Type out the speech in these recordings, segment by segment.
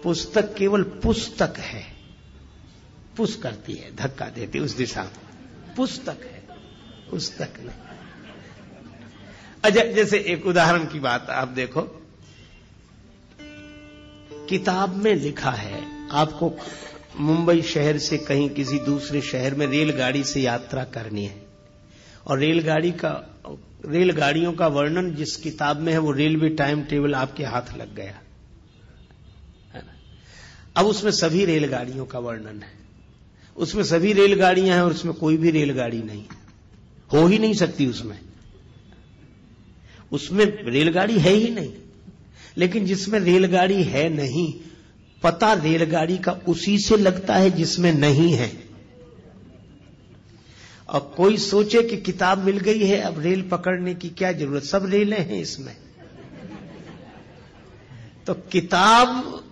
पुस्तक केवल पुस्तक है, पुश करती है, धक्का देती उस दिशा में, पुस्तक है, पुस्तक नहीं। अच्छा, जैसे एक उदाहरण की बात आप देखो, किताब में लिखा है आपको मुंबई शहर से कहीं किसी दूसरे शहर में रेलगाड़ी से यात्रा करनी है, और रेलगाड़ियों का वर्णन जिस किताब में है वो रेलवे टाइम टेबल आपके हाथ लग गया है ना। अब उसमें सभी रेलगाड़ियों का वर्णन है, उसमें सभी रेलगाड़ियां हैं और उसमें कोई भी रेलगाड़ी नहीं, हो ही नहीं सकती उसमें रेलगाड़ी है ही नहीं। लेकिन जिसमें रेलगाड़ी है नहीं, पता रेलगाड़ी का उसी से लगता है जिसमें नहीं है। और कोई सोचे कि किताब मिल गई है, अब रेल पकड़ने की क्या जरूरत, सब रेलें हैं इसमें। तो किताब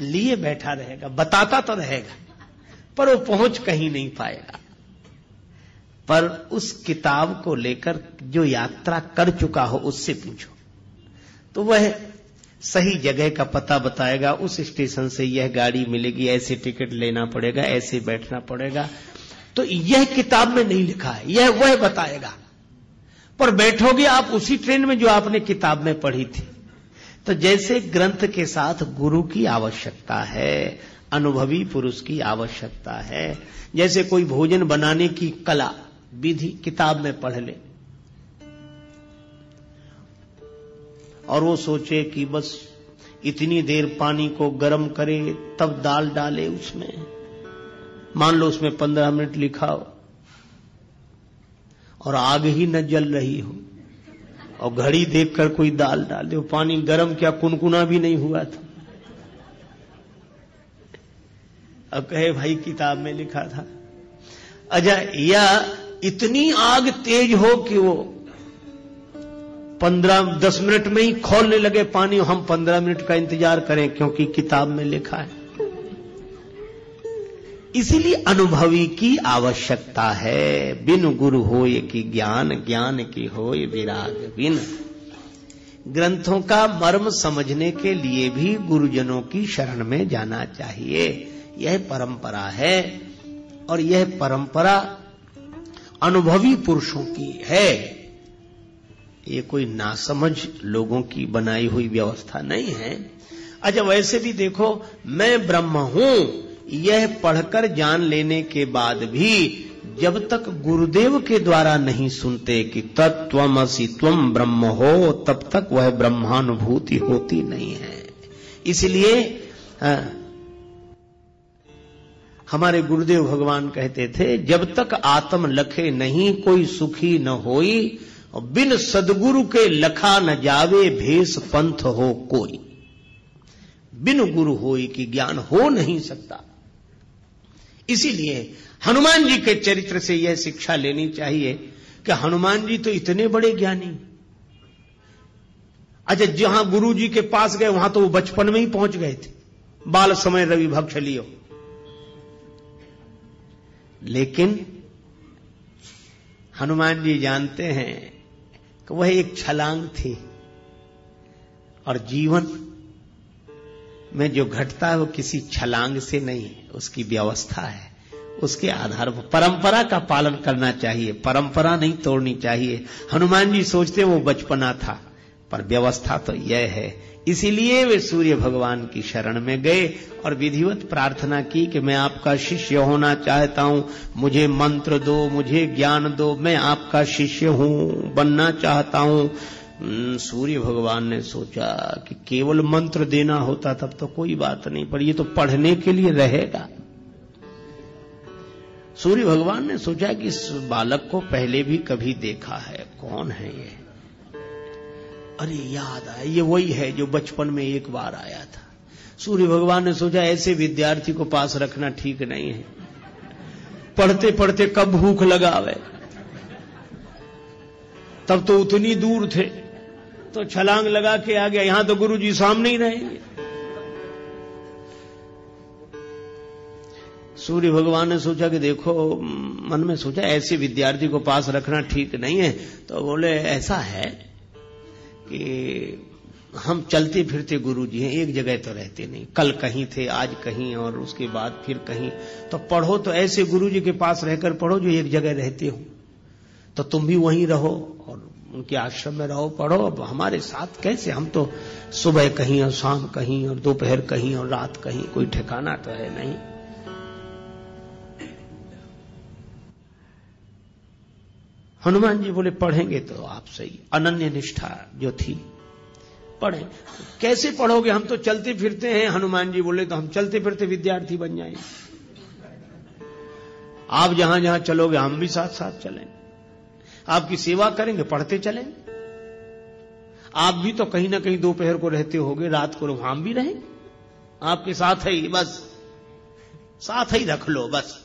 लिए बैठा रहेगा, बताता तो रहेगा, पर वो पहुंच कहीं नहीं पाएगा। पर उस किताब को लेकर जो यात्रा कर चुका हो उससे पूछो, तो वह सही जगह का पता बताएगा। उस स्टेशन से यह गाड़ी मिलेगी, ऐसे टिकट लेना पड़ेगा, ऐसे बैठना पड़ेगा। तो यह किताब में नहीं लिखा है, यह वह बताएगा। पर बैठोगे आप उसी ट्रेन में जो आपने किताब में पढ़ी थी। तो जैसे ग्रंथ के साथ गुरु की आवश्यकता है, अनुभवी पुरुष की आवश्यकता है। जैसे कोई भोजन बनाने की कला विधि किताब में पढ़ ले और वो सोचे कि बस इतनी देर पानी को गर्म करे तब दाल डाले उसमें, मान लो उसमें 15 मिनट लिखा हो और आग ही न जल रही हो और घड़ी देखकर कोई दाल डाल दे, पानी गर्म क्या कुनकुना भी नहीं हुआ था। अब कहे भाई किताब में लिखा था। अच्छा, या इतनी आग तेज हो कि वो 15-10 मिनट में ही खौलने लगे पानी, हम 15 मिनट का इंतजार करें क्योंकि किताब में लिखा है। इसीलिए अनुभवी की आवश्यकता है। बिन गुरु होय की ज्ञान, ज्ञान की होय विराग बिन। ग्रंथों का मर्म समझने के लिए भी गुरुजनों की शरण में जाना चाहिए। यह परंपरा है और यह परंपरा अनुभवी पुरुषों की है। ये कोई नासमझ लोगों की बनाई हुई व्यवस्था नहीं है। अच्छा, वैसे भी देखो, मैं ब्रह्म हूं यह पढ़कर जान लेने के बाद भी जब तक गुरुदेव के द्वारा नहीं सुनते कि तत्त्वमसि त्वं ब्रह्म हो, तब तक वह ब्रह्मानुभूति होती नहीं है। इसलिए हमारे गुरुदेव भगवान कहते थे, जब तक आत्म लखे नहीं कोई सुखी न होई, और बिन सदगुरु के लखा न जावे भेष पंथ हो कोई। बिन गुरु होई कि ज्ञान हो नहीं सकता। इसीलिए हनुमान जी के चरित्र से यह शिक्षा लेनी चाहिए कि हनुमान जी तो इतने बड़े ज्ञानी। अच्छा, जहां गुरु जी के पास गए वहां तो वो बचपन में ही पहुंच गए थे, बाल समय रवि भक्ष लियो। लेकिन हनुमान जी जानते हैं कि वह एक छलांग थी और जीवन में जो घटता है वो किसी छलांग से नहीं, उसकी व्यवस्था है। उसके आधार पर परंपरा का पालन करना चाहिए, परंपरा नहीं तोड़नी चाहिए। हनुमान जी सोचते वो बचपना था, पर व्यवस्था तो यह है। इसीलिए वे सूर्य भगवान की शरण में गए और विधिवत प्रार्थना की कि मैं आपका शिष्य होना चाहता हूं, मुझे मंत्र दो, मुझे ज्ञान दो, मैं आपका शिष्य हूं, बनना चाहता हूं। सूर्य भगवान ने सोचा कि केवल मंत्र देना होता तब तो कोई बात नहीं, पर ये तो पढ़ने के लिए रहेगा। सूर्य भगवान ने सोचा कि इस बालक को पहले भी कभी देखा है, कौन है ये? अरे याद आया, ये वही है जो बचपन में एक बार आया था। सूर्य भगवान ने सोचा ऐसे विद्यार्थी को पास रखना ठीक नहीं है, पढ़ते पढ़ते कब भूख लगावे। तब तो उतनी दूर थे, तो छलांग लगा के आ गया, यहां तो गुरुजी सामने ही रहेंगे। सूर्य भगवान ने सोचा कि देखो, मन में सोचा ऐसे विद्यार्थी को पास रखना ठीक नहीं है। तो बोले ऐसा है कि हम चलते फिरते गुरु जी हैं, एक जगह तो रहते नहीं। कल कहीं थे, आज कहीं, और उसके बाद फिर कहीं। तो पढ़ो तो ऐसे गुरु जी के पास रहकर पढ़ो जो एक जगह रहते हो। तो तुम भी वहीं रहो और उनके आश्रम में रहो, पढ़ो। अब हमारे साथ कैसे? हम तो सुबह कहीं और शाम कहीं और दोपहर कहीं और रात कहीं, कोई ठिकाना तो है नहीं। हनुमान जी बोले पढ़ेंगे तो आप सही। अनन्य निष्ठा जो थी, पढ़े। कैसे पढ़ोगे? हम तो चलते फिरते हैं। हनुमान जी बोले तो हम चलते फिरते विद्यार्थी बन जाएंगे। आप जहां जहां चलोगे हम भी साथ साथ चलेंगे, आपकी सेवा करेंगे, पढ़ते चलेंगे। आप भी तो कहीं ना कहीं दोपहर को रहते होगे, रात को हम भी रहेंगे आपके साथ ही, बस साथ ही रख लो बस।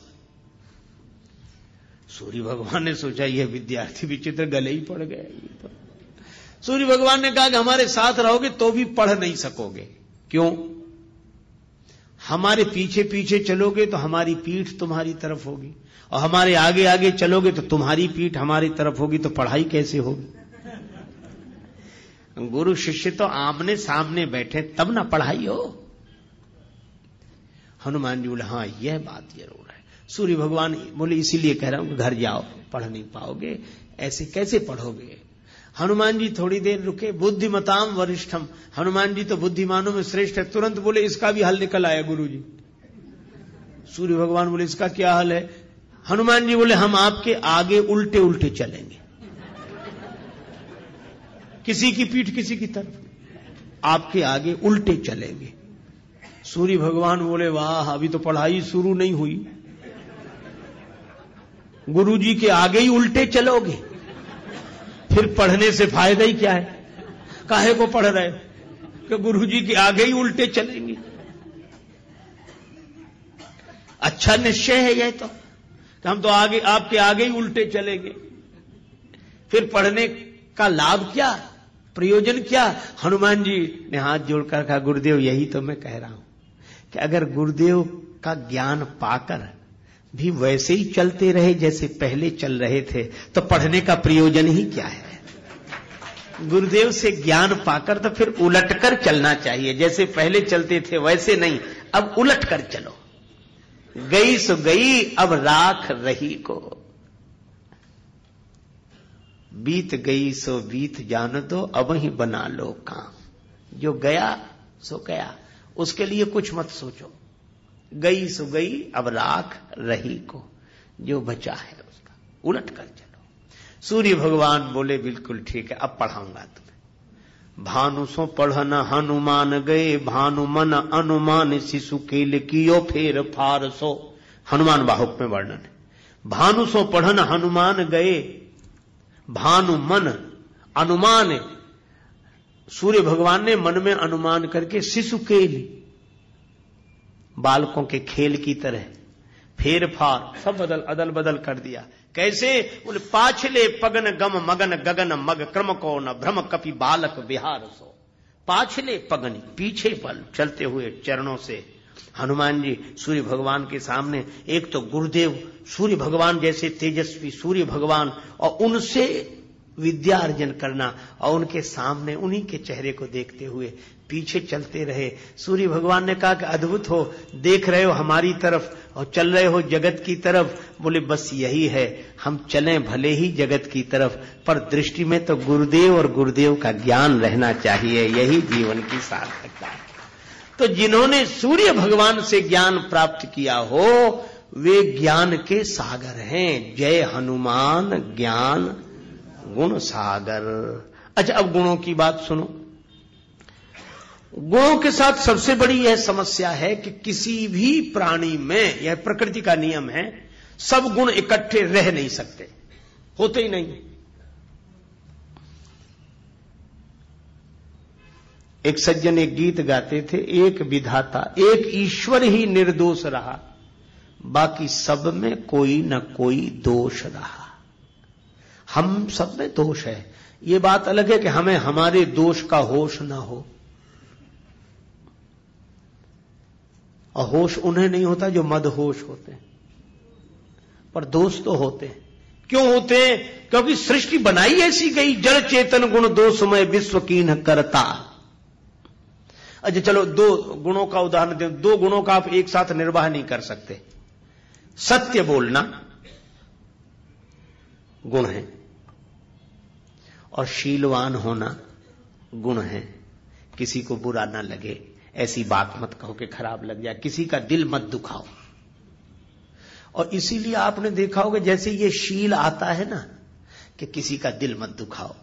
सूर्य भगवान ने सोचा यह विद्यार्थी विचित्र, गले ही पड़ गए। सूर्य भगवान ने कहा कि हमारे साथ रहोगे तो भी पढ़ नहीं सकोगे। क्यों? हमारे पीछे पीछे चलोगे तो हमारी पीठ तुम्हारी तरफ होगी, और हमारे आगे आगे चलोगे तो तुम्हारी पीठ हमारी तरफ होगी, तो पढ़ाई कैसे होगी? गुरु शिष्य तो आमने सामने बैठे तब ना पढ़ाई हो। हनुमान जी बोले हाँ यह बात जरूर है। सूर्य भगवान बोले इसीलिए कह रहा हूं कि घर जाओ, पढ़ नहीं पाओगे, ऐसे कैसे पढ़ोगे? हनुमान जी थोड़ी देर रुके। बुद्धिमताम वरिष्ठम, हनुमान जी तो बुद्धिमानों में श्रेष्ठ है। तुरंत बोले इसका भी हल निकल आया गुरु जी। सूर्य भगवान बोले इसका क्या हल है? हनुमान जी बोले हम आपके आगे उल्टे उल्टे चलेंगे, किसी की पीठ किसी की तरफ, आपके आगे उल्टे चलेंगे। सूर्य भगवान बोले वाह, अभी तो पढ़ाई शुरू नहीं हुई, गुरु जी के आगे ही उल्टे चलोगे, फिर पढ़ने से फायदा ही क्या है? काहे को पढ़ रहे कि गुरु जी के आगे ही उल्टे चलेंगे? अच्छा निश्चय है यह तो, कि हम तो आगे आपके आगे ही उल्टे चलेंगे, फिर पढ़ने का लाभ क्या, प्रयोजन क्या? हनुमान जी ने हाथ जोड़कर कहा गुरुदेव यही तो मैं कह रहा हूं कि अगर गुरुदेव का ज्ञान पाकर भी वैसे ही चलते रहे जैसे पहले चल रहे थे तो पढ़ने का प्रयोजन ही क्या है? गुरुदेव से ज्ञान पाकर तो फिर उलटकर चलना चाहिए, जैसे पहले चलते थे वैसे नहीं, अब उलट कर चलो। गई सो गई अब राख रही को, बीत गई सो बीत जान दो अब ही बना लो काम। जो गया सो गया, उसके लिए कुछ मत सोचो। गई सो गई अब राख रही को, जो बचा है उसका उलट कर चलो। सूर्य भगवान बोले बिल्कुल ठीक है, अब पढ़ाऊंगा तुम्हें। भानु सो पढ़न हनुमान गए, भानु मन अनुमान शिशु केल कियो फेर फार सो। हनुमान बाहुक में वर्णन है। भानु सो पढ़न हनुमान गए, भानु मन अनुमान, सूर्य भगवान ने मन में अनुमान करके शिशु केल, बालकों के खेल की तरह फेर फार सब अदल बदल कर दिया। कैसे? बोले पाछले पगन गम मगन गगन मग क्रम को न भ्रम कपि बालक विहार सो। पाछले पगन पीछे पल चलते हुए चरणों से हनुमान जी सूर्य भगवान के सामने, एक तो गुरुदेव सूर्य भगवान जैसे तेजस्वी सूर्य भगवान, और उनसे विद्या अर्जन करना, और उनके सामने उन्हीं के चेहरे को देखते हुए पीछे चलते रहे। सूर्य भगवान ने कहा कि अद्भुत हो, देख रहे हो हमारी तरफ और चल रहे हो जगत की तरफ। बोले बस यही है, हम चलें भले ही जगत की तरफ, पर दृष्टि में तो गुरुदेव और गुरुदेव का ज्ञान रहना चाहिए, यही जीवन की सार्थकता है। तो जिन्होंने सूर्य भगवान से ज्ञान प्राप्त किया हो वे ज्ञान के सागर हैं। जय हनुमान ज्ञान गुण सागर। अच्छा, अब गुणों की बात सुनो। गुणों के साथ सबसे बड़ी यह समस्या है कि किसी भी प्राणी में, यह प्रकृति का नियम है, सब गुण इकट्ठे रह नहीं सकते, होते ही नहीं। एक सज्जन एक गीत गाते थे, एक विधाता एक ईश्वर ही निर्दोष रहा, बाकी सब में कोई न कोई दोष रहा। हम सब में दोष है, ये बात अलग है कि हमें हमारे दोष का होश ना हो, और होश उन्हें नहीं होता जो मदहोश होते हैं, पर दोष तो होते हैं। क्यों होते हैं? क्योंकि सृष्टि बनाई ऐसी गई, जड़ चेतन गुण दोषमय विश्व कीन्ह करता। अच्छा चलो 2 गुणों का उदाहरण दें, 2 गुणों का आप एक साथ निर्वाह नहीं कर सकते। सत्य बोलना गुण है और शीलवान होना गुण है। किसी को बुरा ना लगे ऐसी बात मत कहो कि खराब लग जाए, किसी का दिल मत दुखाओ। और इसीलिए आपने देखा होगा जैसे ये शील आता है ना कि किसी का दिल मत दुखाओ,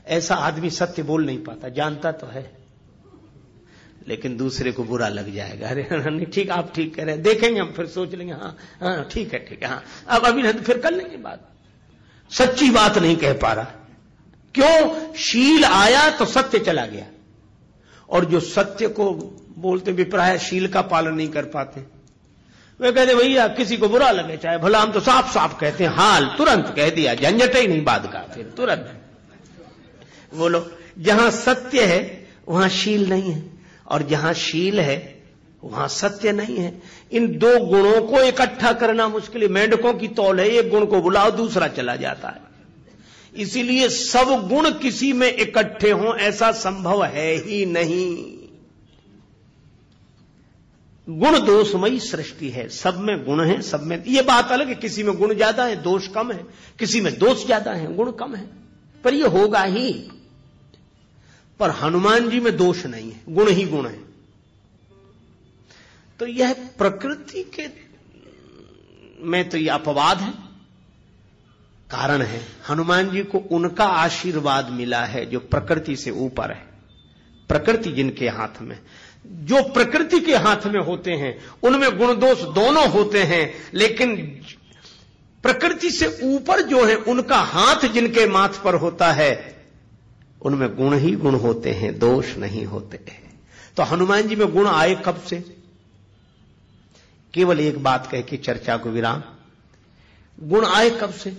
ऐसा आदमी सत्य बोल नहीं पाता, जानता तो है लेकिन दूसरे को बुरा लग जाएगा। अरे नहीं ठीक, आप ठीक कह रहे हैं, देखेंगे हम, फिर सोच लेंगे, हाँ ठीक है हाँ, अब अभी नहीं फिर कर लेंगे बात। सच्ची बात नहीं कह पा रहा, क्यों? शील आया तो सत्य चला गया। और जो सत्य को बोलते विप्राय शील का पालन नहीं कर पाते, वे कहते भैया किसी को बुरा लगे चाहे भला, हम तो साफ साफ कहते हैं, हाल तुरंत कह दिया, झंझट ही नहीं बात का, फिर तुरंत बोलो। जहां सत्य है वहां शील नहीं है, और जहां शील है वहां सत्य नहीं है। इन 2 गुणों को इकट्ठा करना मुश्किल है। मेंढकों की तौल है, एक गुण को बुलाओ दूसरा चला जाता है। इसीलिए सब गुण किसी में इकट्ठे हों ऐसा संभव है ही नहीं। गुण दोषमयी सृष्टि है, सब में गुण है, सब में। ये बात अलग है, किसी में गुण ज्यादा है दोष कम है, किसी में दोष ज्यादा है गुण कम है, पर ये होगा ही। पर हनुमान जी में दोष नहीं है, गुण ही गुण है। तो यह प्रकृति के में तो यह अपवाद है, कारण है। हनुमान जी को उनका आशीर्वाद मिला है जो प्रकृति से ऊपर है। प्रकृति जिनके हाथ में, जो प्रकृति के हाथ में होते हैं उनमें गुण दोष दोनों होते हैं, लेकिन प्रकृति से ऊपर जो है उनका हाथ जिनके माथ पर होता है उनमें गुण ही गुण होते हैं, दोष नहीं होते हैं। तो हनुमान जी में गुण आए कब से? केवल एक बात कह के चर्चा को विराम। गुण आए कब से?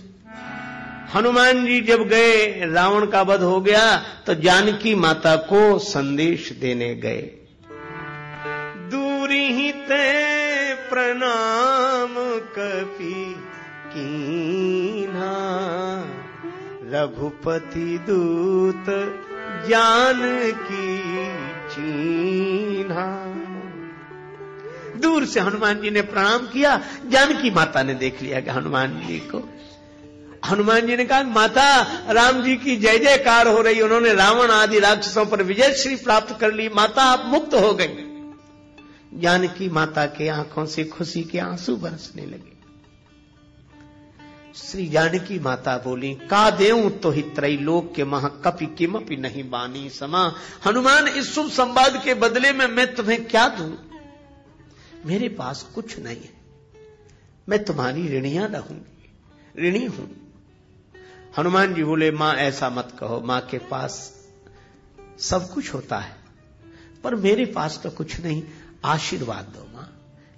हनुमान जी जब गए, रावण का वध हो गया तो जानकी माता को संदेश देने गए। दूरी ही ते प्रणाम कपि कीन्हा, रघुपति दूत जानकी चीन्हा। दूर से हनुमान जी ने प्रणाम किया, जानकी माता ने देख लिया कि हनुमान जी को। हनुमान जी ने कहा माता राम जी की जय जयकार हो रही, उन्होंने रावण आदि राक्षसों पर विजय श्री प्राप्त कर ली, माता आप मुक्त हो गई। जानकी माता के आंखों से खुशी के आंसू बरसने लगे। श्री जानकी माता बोली, का देऊं तो ही त्रैलोक के महा कपि किमपि नहीं बानी समा। हनुमान इस शुभ संवाद के बदले में मैं तुम्हें क्या दूं? मेरे पास कुछ नहीं है, मैं तुम्हारी ऋणिया रहूंगी, ऋणी हूं। हनुमान जी बोले, मां ऐसा मत कहो, मां के पास सब कुछ होता है पर मेरे पास तो कुछ नहीं, आशीर्वाद दो मां।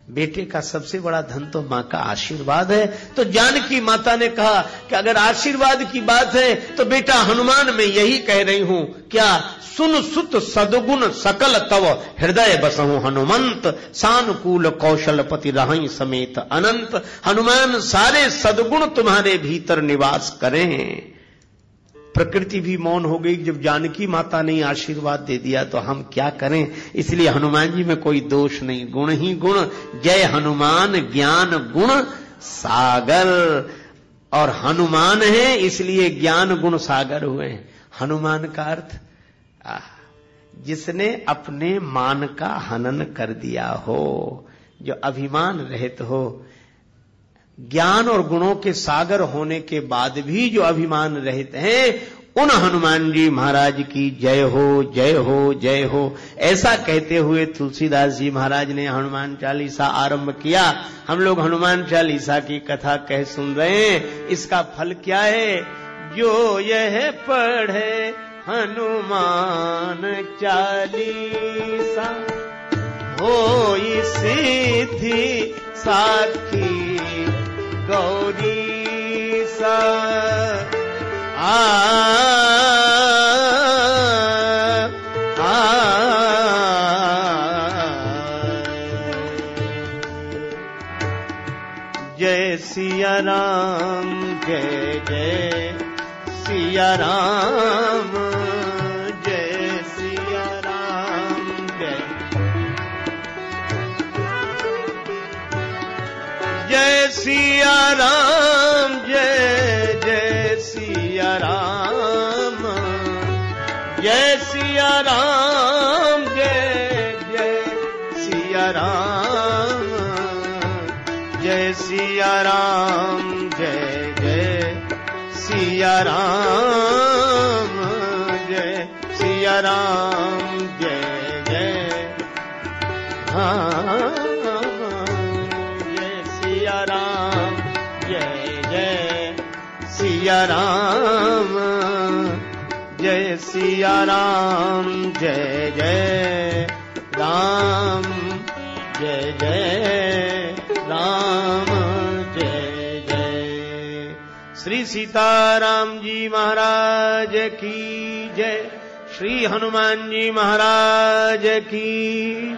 बेटे का सबसे बड़ा धन तो मां का आशीर्वाद है। तो जानकी माता ने कहा कि अगर आशीर्वाद की बात है तो बेटा हनुमान मैं यही कह रही हूं, क्या सुन सुत सदगुण सकल तव हृदय बसहु हनुमंत, सानुकूल कौशलपति रहई समेत अनंत। हनुमान सारे सदगुण तुम्हारे भीतर निवास करें। प्रकृति भी मौन हो गई जब जानकी माता ने आशीर्वाद दे दिया, तो हम क्या करें? इसलिए हनुमान जी में कोई दोष नहीं, गुण ही गुण। जय हनुमान ज्ञान गुण सागर, और हनुमान है इसलिए ज्ञान गुण सागर हुए हैं। हनुमान का अर्थ जिसने अपने मान का हनन कर दिया हो, जो अभिमान रहित हो। ज्ञान और गुणों के सागर होने के बाद भी जो अभिमान रहित हैं, उन हनुमान जी महाराज की जय हो, जय हो, जय हो। ऐसा कहते हुए तुलसीदास जी महाराज ने हनुमान चालीसा आरंभ किया। हम लोग हनुमान चालीसा की कथा कह सुन रहे हैं, इसका फल क्या है? जो यह पढ़े हनुमान चालीसा, होई सिद्धि साखी गौरी सा। जय सिया राम, जय जय सिया राम, जय सिया राम, जय जय सिया राम, जय जय सिया राम, जय सिया राम, जय जय सिया राम, जय सिया राम, जय जय सिया राम, जय सिया राम, जय जय हाँ, जय सिया राम, जय जय सिया राम, जय सिया राम, जय जय राम, जय जय राम, जय जय। श्री सीताराम जी महाराज की जय, श्री हनुमान जी महाराज की जय,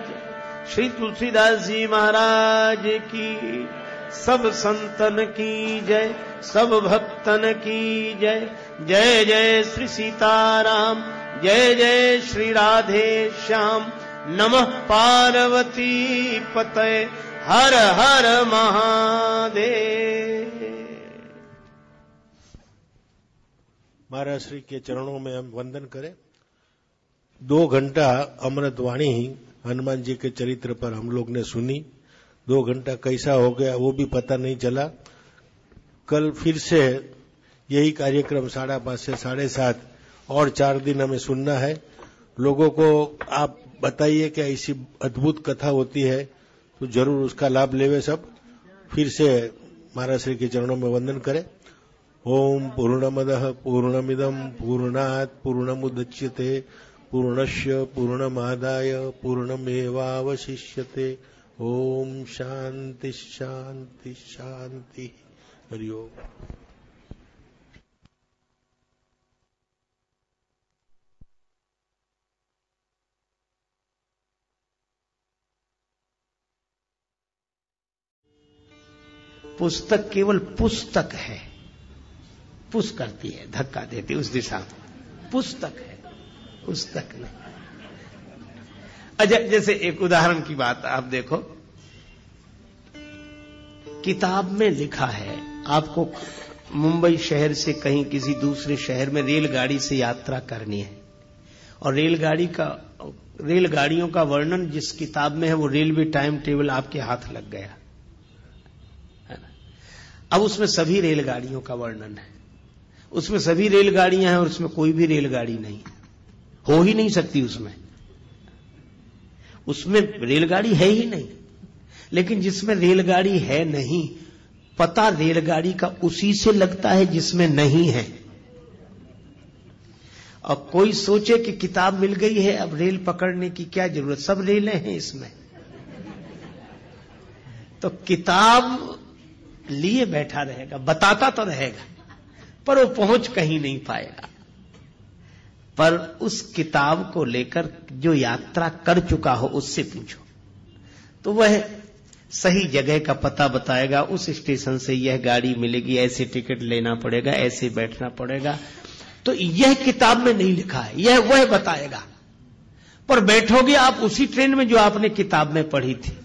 श्री तुलसीदास जी महाराज की, सब संतन की जय, सब भक्तन की जय। जय जय श्री सीताराम, जय जय श्री राधे श्याम, नमः पार्वती पतये, हर हर महादेव। महाराज श्री के चरणों में हम वंदन करें। 2 घंटा अमृतवाणी हनुमान जी के चरित्र पर हम लोग ने सुनी। 2 घंटा कैसा हो गया वो भी पता नहीं चला। कल फिर से यही कार्यक्रम 5:30 से 7:30 और 4 दिन हमें सुनना है। लोगों को आप बताइए कि ऐसी अद्भुत कथा होती है तो जरूर उसका लाभ लेवे सब। फिर से महाराज श्री के चरणों में वंदन करें। ओम पूर्णमदः पूर्णमिदं पूर्णात् पूर्णमुदच्यते पूर्णस्य पूर्णमादाय पूर्णमेवावशिष्यते। ओम शांति शांति शांति। हरि ओम। पुस्तक केवल पुस्तक है, पुश करती है, धक्का देती उस दिशा में। पुस्तक है, पुस्तक नहीं। अच्छा, जैसे एक उदाहरण की बात आप देखो, किताब में लिखा है आपको मुंबई शहर से कहीं किसी दूसरे शहर में रेलगाड़ी से यात्रा करनी है, और रेलगाड़ियों का वर्णन जिस किताब में है वो रेलवे टाइम टेबल आपके हाथ लग गया है ना। अब उसमें सभी रेलगाड़ियों का वर्णन है, उसमें सभी रेलगाड़ियां हैं और उसमें कोई भी रेलगाड़ी नहीं, हो ही नहीं सकती उसमें रेलगाड़ी है ही नहीं। लेकिन जिसमें रेलगाड़ी है नहीं, पता रेलगाड़ी का उसी से लगता है जिसमें नहीं है। अब कोई सोचे कि किताब मिल गई है, अब रेल पकड़ने की क्या जरूरत, सब रेलें हैं इसमें। तो किताब लिए बैठा रहेगा, बताता तो रहेगा, पर वो पहुंच कहीं नहीं पाएगा। पर उस किताब को लेकर जो यात्रा कर चुका हो उससे पूछो तो वह सही जगह का पता बताएगा। उस स्टेशन से यह गाड़ी मिलेगी, ऐसे टिकट लेना पड़ेगा, ऐसे बैठना पड़ेगा। तो यह किताब में नहीं लिखा है, यह वह बताएगा। पर बैठोगे आप उसी ट्रेन में जो आपने किताब में पढ़ी थी,